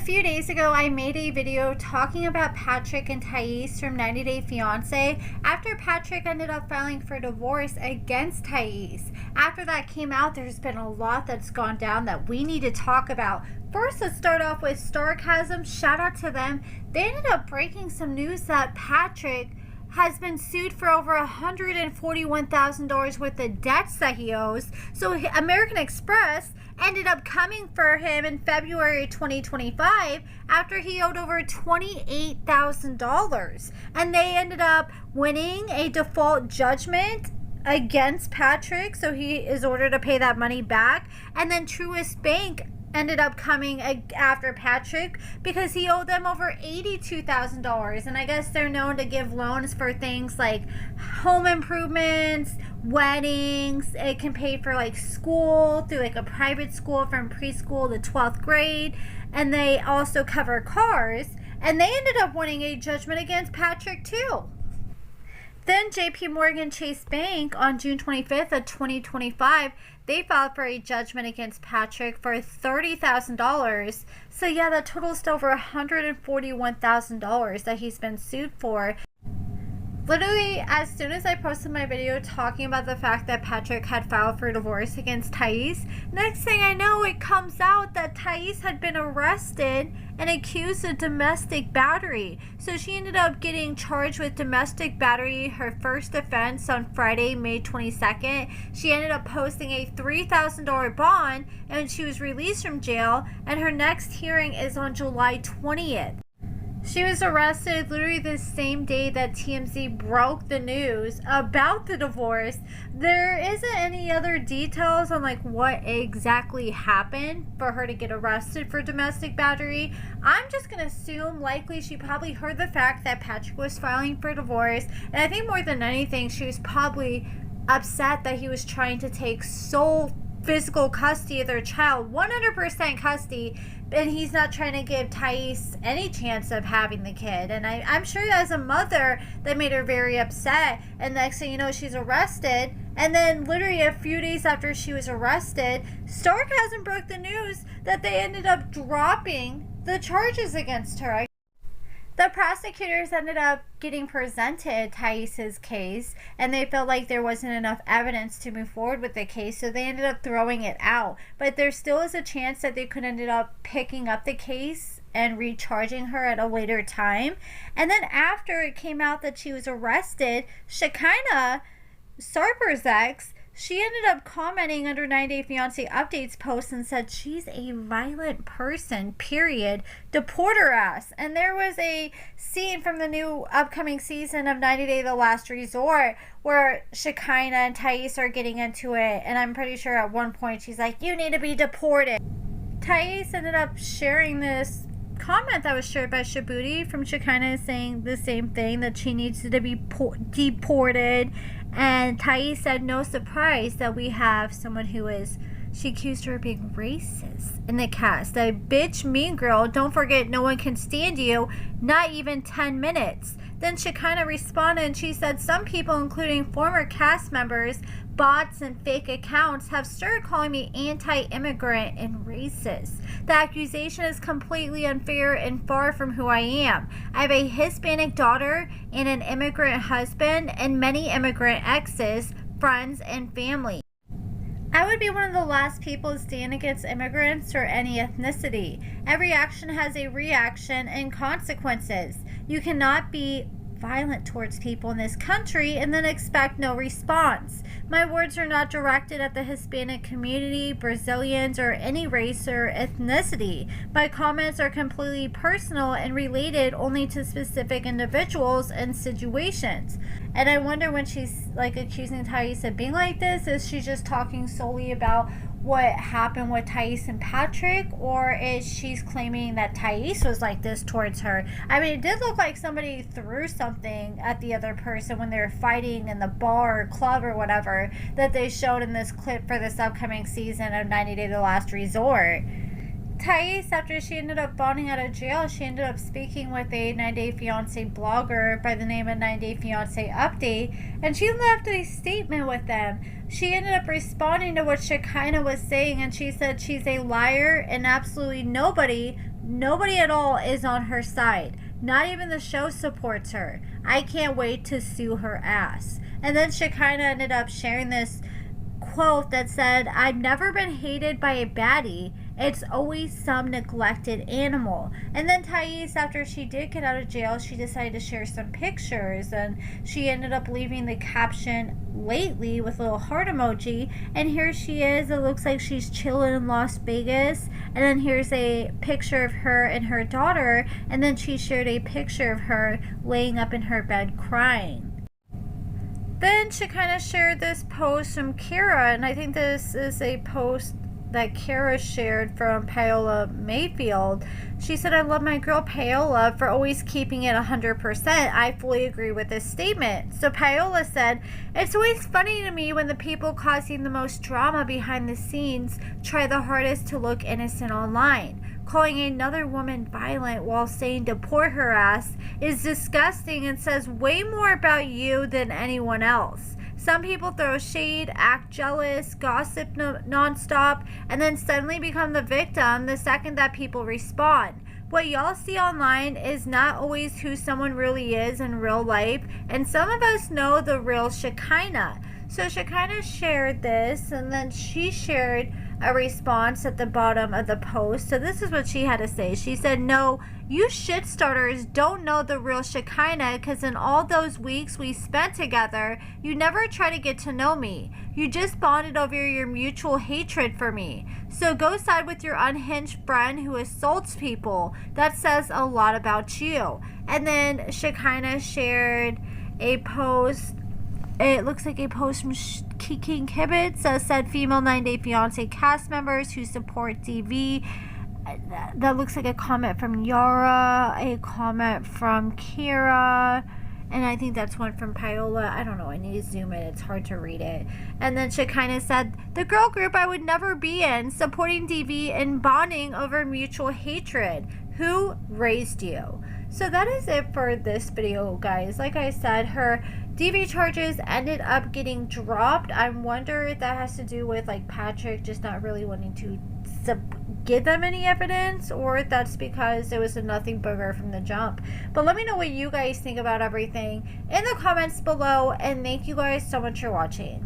few days ago, I made a video talking about Patrick and Thais from 90 Day Fiance after Patrick ended up filing for divorce against Thais. After that came out, there's been a lot that's gone down that we need to talk about. First, let's start off with Sarcasm. Shout out to them. They ended up breaking some news that Patrick has been sued for over $141,000 worth of debts that he owes. So American Express ended up coming for him in February 2025 after he owed over $28,000. And they ended up winning a default judgment against Patrick, so he is ordered to pay that money back. And then Truist Bank ended up coming after Patrick because he owed them over $82,000, and I guess they're known to give loans for things like home improvements, weddings. It can pay for like school through like a private school from preschool to 12th grade, and they also cover cars, and they ended up winning a judgment against Patrick too. Then JP Morgan Chase Bank on June 25th of 2025, they filed for a judgment against Patrick for $30,000. So yeah, that totals to over $141,000 that he's been sued for. Literally, as soon as I posted my video talking about the fact that Patrick had filed for divorce against Thais, next thing I know, it comes out that Thais had been arrested and accused of domestic battery. So she ended up getting charged with domestic battery, her first offense, on Friday, May 22nd. She ended up posting a $3,000 bond, and she was released from jail, and her next hearing is on July 20th. She was arrested literally the same day that TMZ broke the news about the divorce. There isn't any other details on like what exactly happened for her to get arrested for domestic battery. I'm just going to assume likely she probably heard the fact that Patrick was filing for divorce. And I think more than anything, she was probably upset that he was trying to take sole physical custody of their child, 100% custody, and he's not trying to give Thais any chance of having the kid. And I'm sure as a mother, that made her very upset. And next thing you know, she's arrested. And then literally a few days after she was arrested, Sarcasm broke the news that they ended up dropping the charges against her. The prosecutors ended up getting presented Thais' case, and they felt like there wasn't enough evidence to move forward with the case, so they ended up throwing it out. But there still is a chance that they could end up picking up the case and recharging her at a later time. And then after it came out that she was arrested, Shekinah, Sarper's ex, she ended up commenting under 90 Day Fiance Updates post and said she's a violent person, period. Deport her ass. And there was a scene from the new upcoming season of 90 Day The Last Resort where Shekinah and Thais are getting into it. And I'm pretty sure at one point she's like, you need to be deported. Thais ended up sharing this comment that was shared by Shabuti from Shekinah saying the same thing, that she needs to be deported. And Thais said, no surprise that we have someone who is, she accused her of being racist in the cast. A bitch, mean girl, don't forget no one can stand you, not even 10 minutes. Then Shekinah responded and she said, some people, including former cast members, bots, and fake accounts, have started calling me anti-immigrant and racist. The accusation is completely unfair and far from who I am. I have a Hispanic daughter and an immigrant husband and many immigrant exes, friends, and family. I would be one of the last people to stand against immigrants or any ethnicity. Every action has a reaction and consequences. You cannot be violent towards people in this country and then expect no response. My words are not directed at the Hispanic community, Brazilians, or any race or ethnicity. My comments are completely personal and related only to specific individuals and situations. And I wonder, when she's like accusing Thais of being like this, is she just talking solely about what happened with Thais and Patrick, or is she's claiming that Thais was like this towards her? I mean, it did look like somebody threw something at the other person when they were fighting in the bar or club or whatever that they showed in this clip for this upcoming season of 90 Day The Last Resort. Thais, after she ended up bonding out of jail, she ended up speaking with a 90 Day Fiance blogger by the name of 90 Day Fiance Update, and she left a statement with them. She ended up responding to what Shekinah was saying, and she said she's a liar and absolutely nobody Nobody at all is on her side. Not even the show supports her. I can't wait to sue her ass. And then Shekinah ended up sharing this quote that said, I've never been hated by a baddie. It's always some neglected animal. And then Thais, after she did get out of jail, she decided to share some pictures, and she ended up leaving the caption lately with a little heart emoji. And here she is. It looks like she's chilling in Las Vegas. And then here's a picture of her and her daughter. And then she shared a picture of her laying up in her bed crying. Then she kind of shared this post from Kara, and I think this is a post that Kara shared from Paola Mayfield. She said, I love my girl Paola for always keeping it 100%. I fully agree with this statement. So Paola said, it's always funny to me when the people causing the most drama behind the scenes try the hardest to look innocent online. Calling another woman violent while saying deport her ass is disgusting and says way more about you than anyone else. Some people throw shade, act jealous, gossip nonstop, and then suddenly become the victim the second that people respond. What y'all see online is not always who someone really is in real life, and some of us know the real Shekinah. So Shekinah shared this, and then she shared a response at the bottom of the post. So this is what she had to say. She said, no, you shit starters don't know the real Shekinah, because in all those weeks we spent together, you never try to get to know me. You just bonded over your mutual hatred for me. So go side with your unhinged friend who assaults people. That says a lot about you. And then Shekinah shared a post. It looks like a post from King Kibitz said female 9-day fiance cast members who support DV. That looks like a comment from Yara, a comment from Kira, and I think that's one from Paola. I don't know. I need to zoom in. It's hard to read it. And then Shekinah said, the girl group I would never be in, supporting DV and bonding over mutual hatred. Who raised you? So that is it for this video, guys. Like I said, her DV charges ended up getting dropped. I wonder if that has to do with like Patrick just not really wanting to give them any evidence, or if that's because it was a nothing burger from the jump. But let me know what you guys think about everything in the comments below, and thank you guys so much for watching.